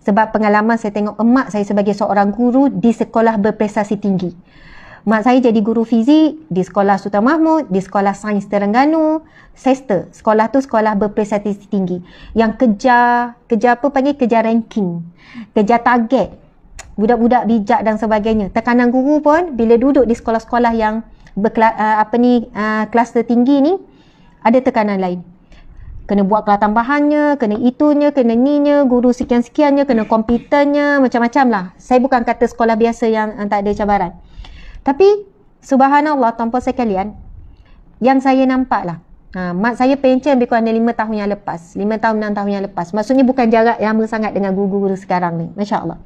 Sebab pengalaman saya tengok emak saya sebagai seorang guru di sekolah berprestasi tinggi. Mak saya jadi guru fizik di sekolah Sultan Mahmud, di sekolah sains Terengganu, Sester. Sekolah tu sekolah berprestasi tinggi. Yang kejar ranking. Kejar target. Budak-budak bijak dan sebagainya. Tekanan guru pun bila duduk di sekolah-sekolah yang kelas tertinggi ni, ada tekanan lain. Kena buat kelas tambahannya, kena itunya, kena ninya, guru sekian-sekiannya, kena komputernya, macam-macam lah. Saya bukan kata sekolah biasa yang tak ada cabaran. Tapi, subhanallah, tuan-puan sekalian, yang saya nampak lah, mak saya pencen lebih kurang 5 tahun yang lepas. 5 tahun, 6 tahun yang lepas. Maksudnya bukan jarak lama sangat dengan guru-guru sekarang ni. Masya Allah.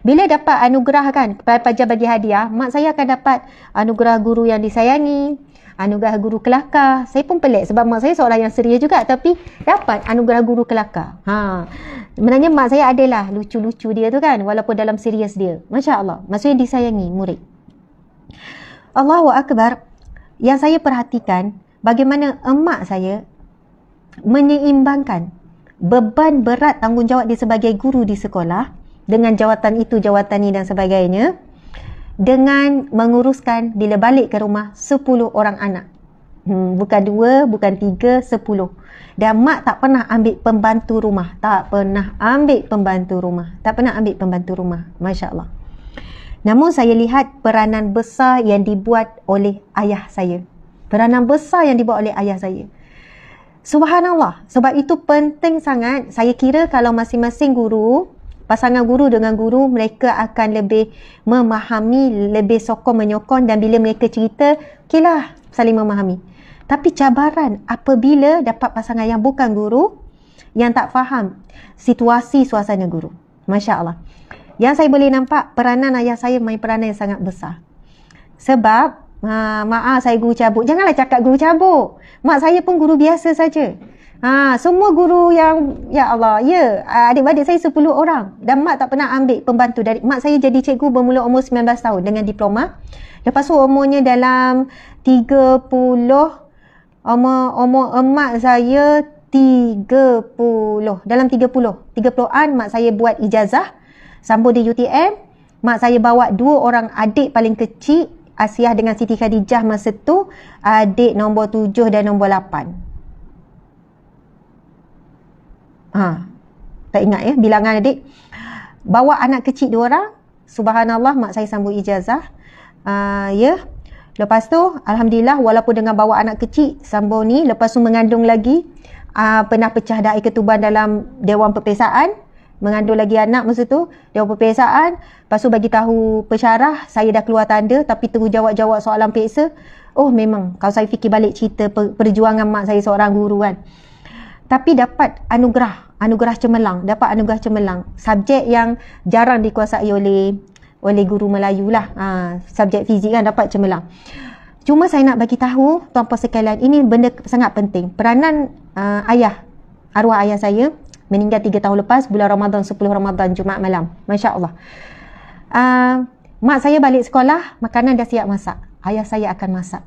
Bila dapat anugerah kan, pelajar bagi hadiah, mak saya akan dapat anugerah guru yang disayangi, anugerah guru kelakar. Saya pun pelik sebab mak saya seorang yang ceria juga, tapi dapat anugerah guru kelakar. Sebenarnya mak saya adalah lucu-lucu dia tu kan, walaupun dalam serius dia. Masya Allah. Maksudnya disayangi murid. Allahu Akbar. Yang saya perhatikan, bagaimana emak saya menyeimbangkan beban berat tanggungjawab dia sebagai guru di sekolah, dengan jawatan itu, jawatan ini dan sebagainya, dengan menguruskan bila balik ke rumah 10 orang anak. Bukan 2, bukan 3, 10. Dan mak tak pernah ambil pembantu rumah. Tak pernah ambil pembantu rumah. Masya Allah. Namun saya lihat peranan besar yang dibuat oleh ayah saya. Subhanallah. Sebab itu penting sangat. Saya kira kalau masing-masing guru, pasangan guru dengan guru, mereka akan lebih memahami, lebih sokong menyokong, dan bila mereka cerita, okeylah, saling memahami. Tapi cabaran apabila dapat pasangan yang bukan guru, yang tak faham situasi suasana guru. Masya Allah. Yang saya boleh nampak, peranan ayah saya main peranan yang sangat besar. Sebab, maaf saya guru cabut. Janganlah cakap guru cabut. Mak saya pun guru biasa saja. Semua guru yang, ya Allah, adik-adik saya 10 orang. Dan mak tak pernah ambil pembantu. Mak saya jadi cikgu bermula umur 19 tahun dengan diploma. Lepas tu umurnya dalam 30, umur emak saya 30. Dalam 30-an mak saya buat ijazah, sambung di UTM. Mak saya bawa 2 orang adik paling kecil, Asiah dengan Siti Khadijah masa tu, adik nombor 7 dan nombor 8. Tak ingat ya bilangan adik. Bawa anak kecil 2 orang. Subhanallah, mak saya sambung ijazah. Lepas tu alhamdulillah, walaupun dengan bawa anak kecil sambung ni, lepas tu mengandung lagi, pernah pecah da'i ketuban dalam Dewan Perpesaan, mengandung lagi anak masa tu, Dewan Perpesaan. Lepas tu bagi tahu pensyarah, saya dah keluar tanda, tapi terus jawab soalan peksa. Oh memang, kalau saya fikir balik cerita perjuangan mak saya seorang guru kan. Tapi dapat anugerah cemerlang, subjek yang jarang dikuasai oleh guru Melayu lah. Subjek fizik kan dapat cemerlang. Cuma saya nak bagi tahu tuan-puan sekalian, ini benda sangat penting. Peranan arwah ayah saya meninggal 3 tahun lepas, bulan Ramadan, 10 Ramadan, Jumaat malam. Masya Allah. Mak saya balik sekolah, makanan dah siap masak. Ayah saya akan masak.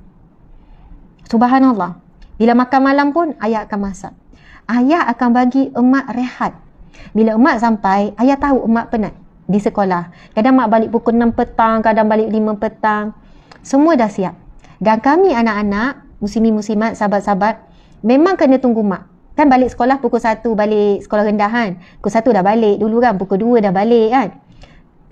Subhanallah. Bila makan malam pun, ayah akan masak. Ayah akan bagi emak rehat. Bila emak sampai, ayah tahu emak penat di sekolah. Kadang mak balik pukul 6 petang, kadang balik 5 petang. Semua dah siap. Dan kami anak-anak, muslimin-muslimat, sahabat-sahabat, memang kena tunggu mak. Kan balik sekolah pukul 1, balik sekolah rendahan. Pukul 1 dah balik dulu kan, pukul 2 dah balik kan.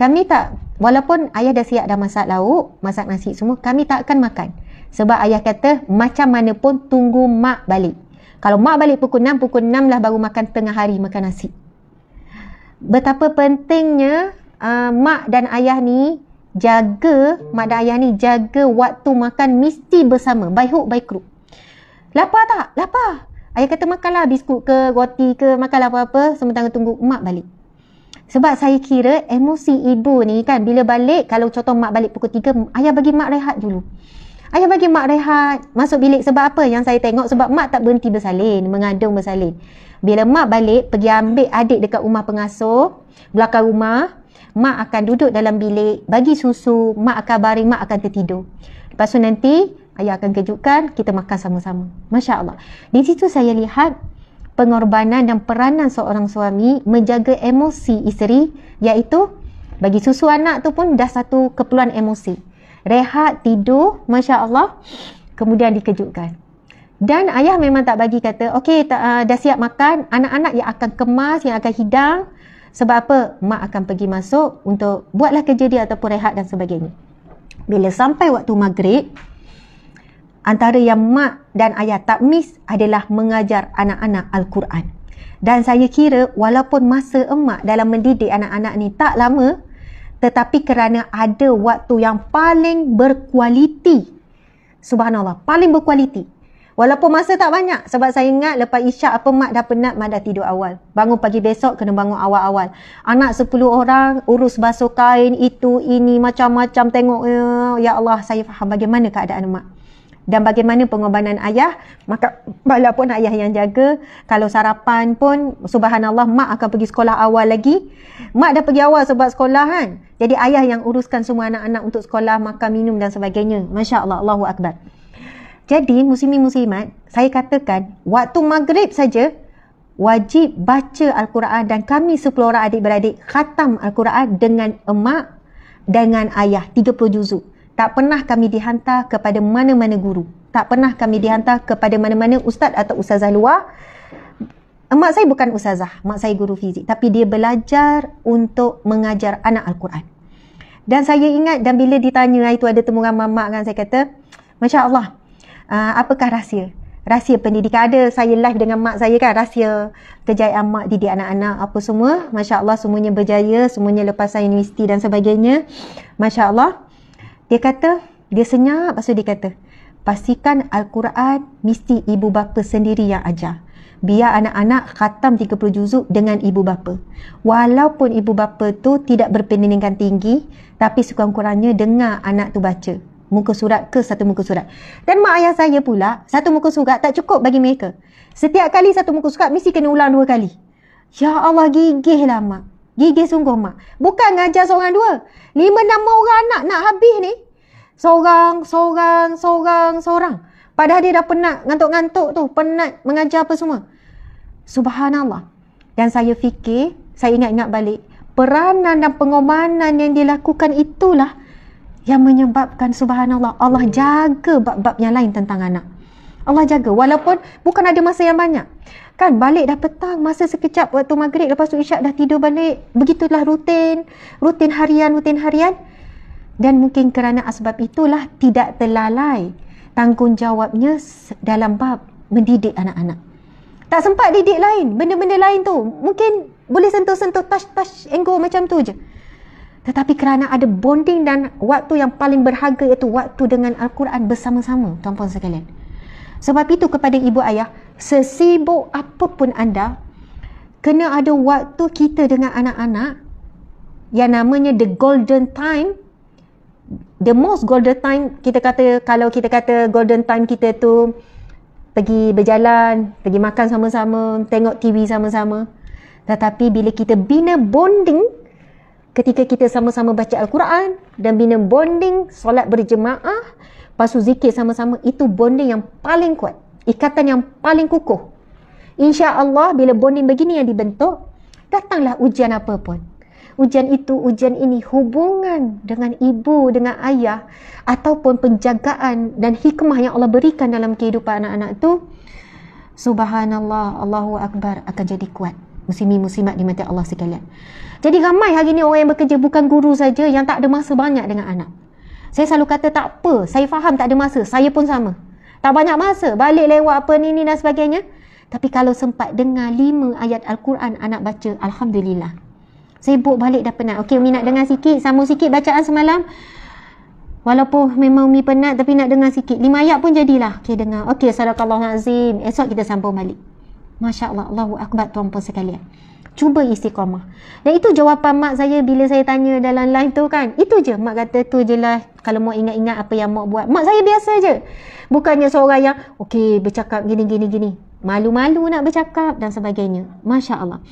Kami tak, walaupun ayah dah siap dah masak lauk, masak nasi semua, kami tak akan makan. Sebab ayah kata, macam mana pun tunggu mak balik. Kalau mak balik pukul 6 lah baru makan tengah hari, makan nasi. Betapa pentingnya mak dan ayah ni jaga waktu makan mesti bersama, by hook by crook. Lapar tak? Lapar. Ayah kata makanlah biskut ke, roti ke, makanlah apa-apa sementara tunggu mak balik. Sebab saya kira emosi ibu ni kan, bila balik, kalau contoh mak balik pukul 3, ayah bagi mak rehat dulu. Ayah bagi mak rehat, masuk bilik. Sebab apa yang saya tengok? Sebab mak tak berhenti bersalin, mengandung bersalin. Bila mak balik, pergi ambil adik dekat rumah pengasuh, belakang rumah, mak akan duduk dalam bilik, bagi susu, mak akan baring, mak akan tertidur. Lepas tu nanti, ayah akan kejutkan, kita makan sama-sama. Masya Allah. Di situ saya lihat pengorbanan dan peranan seorang suami menjaga emosi isteri, iaitu bagi susu anak tu pun dah satu keperluan emosi. Rehat, tidur, Masya Allah, kemudian dikejutkan. Dan ayah memang tak bagi kata, okey, dah siap makan, anak-anak yang akan kemas, yang akan hidang. Sebab apa? Mak akan pergi masuk untuk buatlah kerja dia ataupun rehat dan sebagainya. Bila sampai waktu maghrib, antara yang mak dan ayah tak miss adalah mengajar anak-anak Al-Quran. Dan saya kira walaupun masa emak dalam mendidik anak-anak ni tak lama, tetapi kerana ada waktu yang paling berkualiti. Subhanallah, paling berkualiti. Walaupun masa tak banyak, sebab saya ingat lepas isyak apa mak dah penat, mak dah tidur awal. Bangun pagi besok kena bangun awal-awal. Anak 10 orang, urus basuh kain, itu, ini, macam-macam tengok. Ya Allah, saya faham bagaimana keadaan mak. Dan bagaimana pengorbanan ayah. Maka walaupun ayah yang jaga, kalau sarapan pun subhanallah mak akan pergi sekolah awal lagi. Mak dah pergi awal sebab sekolah kan. Jadi ayah yang uruskan semua anak-anak untuk sekolah, makan, minum dan sebagainya. Masya Allah, Allahu Akbar. Jadi muslimin-muslimat, saya katakan waktu maghrib saja wajib baca Al-Quran, dan kami 10 orang adik-beradik khatam Al-Quran dengan emak, dengan ayah 30 juzuk. Tak pernah kami dihantar kepada mana-mana guru. Tak pernah kami dihantar kepada mana-mana ustaz atau ustazah luar. Mak saya bukan ustazah, mak saya guru fizik. Tapi dia belajar untuk mengajar anak Al-Quran. Dan saya ingat, dan bila ditanya, itu ada temuan mamak kan, saya kata, Masya Allah, apakah rahsia? Rahsia pendidikan. Ada saya live dengan mak saya kan, rahsia kejayaan mak didik anak-anak apa semua. Masya Allah, semuanya berjaya, semuanya lepasan universiti dan sebagainya. Masya Allah. Dia kata, dia senyap, lepas tu dia kata, pastikan Al-Quran mesti ibu bapa sendiri yang ajar. Biar anak-anak khatam 30 juzuk dengan ibu bapa. Walaupun ibu bapa tu tidak berpendidikan tinggi, tapi sekurang-kurangnya dengar anak tu baca. Muka surat ke satu muka surat. Dan mak ayah saya pula, satu muka surat tak cukup bagi mereka. Setiap kali satu muka surat, mesti kena ulang 2 kali. Ya Allah, gigih lah mak. Gigih sungguh mak. Bukan ngajar seorang dua. 5-6 orang anak nak habis ni. Seorang. Padahal dia dah penat, ngantuk-ngantuk tu. Penat mengajar apa semua. Subhanallah. Dan saya fikir, saya ingat-ingat balik. Peranan dan pengorbanan yang dilakukan itulah yang menyebabkan subhanallah Allah jaga bab-bab yang lain tentang anak. Allah jaga walaupun bukan ada masa yang banyak. Kan balik dah petang, masa sekejap waktu maghrib, lepas tu isyak dah tidur balik. Begitulah rutin harian. Dan mungkin kerana asbab itulah tidak terlalai tanggungjawabnya dalam bab mendidik anak-anak. Tak sempat didik lain, benda-benda lain tu mungkin boleh sentuh-sentuh, touch and go macam tu je. Tetapi kerana ada bonding dan waktu yang paling berharga, iaitu waktu dengan Al-Quran bersama-sama, tuan-puan sekalian. Sebab itu kepada ibu ayah, sesibuk apapun anda, kena ada waktu kita dengan anak-anak yang namanya the golden time. The most golden time, kita kata, kalau kita kata golden time kita tu pergi berjalan, pergi makan sama-sama, tengok TV sama-sama. Tetapi bila kita bina bonding ketika kita sama-sama baca Al-Quran, dan bina bonding solat berjemaah, lepas tu zikir sama-sama, itu bonding yang paling kuat, ikatan yang paling kukuh. InsyaAllah bila bonding begini yang dibentuk, datanglah ujian apa pun, ujian itu, ujian ini, hubungan dengan ibu, dengan ayah, ataupun penjagaan dan hikmah yang Allah berikan dalam kehidupan anak-anak tu, subhanallah, Allahu Akbar, akan jadi kuat. Muslimin-muslimat dimati Allah sekalian. Jadi ramai hari ni orang yang bekerja bukan guru saja yang tak ada masa banyak dengan anak. Saya selalu kata tak apa, saya faham tak ada masa, saya pun sama. Tak banyak masa, balik lewat apa ni dan sebagainya. Tapi kalau sempat dengar 5 ayat Al-Quran anak baca, Alhamdulillah. Sibuk balik dah penat. Okey, Umi nak dengar sikit, sambung sikit bacaan semalam. Walaupun memang Umi penat tapi nak dengar sikit. 5 ayat pun jadilah. Okey, dengar. Okey, sadaqallahul-azim. Esok kita sambung balik. Masya Allah, Allahu Akbar tuan-puan sekalian. Cuba istiqamah. Dan itu jawapan mak saya bila saya tanya dalam live tu kan. Itu je, mak kata tu je lah. Kalau mau ingat-ingat apa yang mak buat. Mak saya biasa je. Bukannya seorang yang, okey bercakap gini. Malu-malu nak bercakap dan sebagainya. Masya Allah.